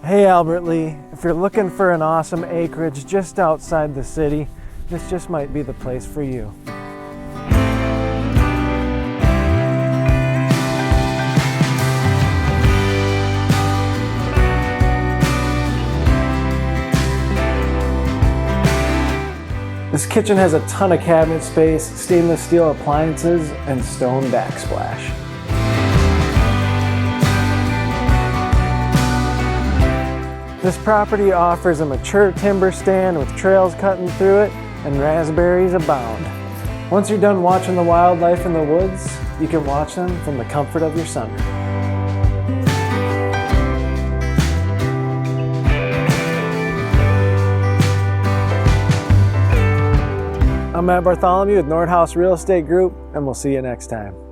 Hey Albert Lee, if you're looking for an awesome acreage just outside the city, this just might be the place for you. This kitchen has a ton of cabinet space, stainless steel appliances, and stone backsplash. This property offers a mature timber stand with trails cutting through it, and raspberries abound. Once you're done watching the wildlife in the woods, you can watch them from the comfort of your sunroom. I'm Bartholomew with Haus Real Estate Group, and we'll see you next time.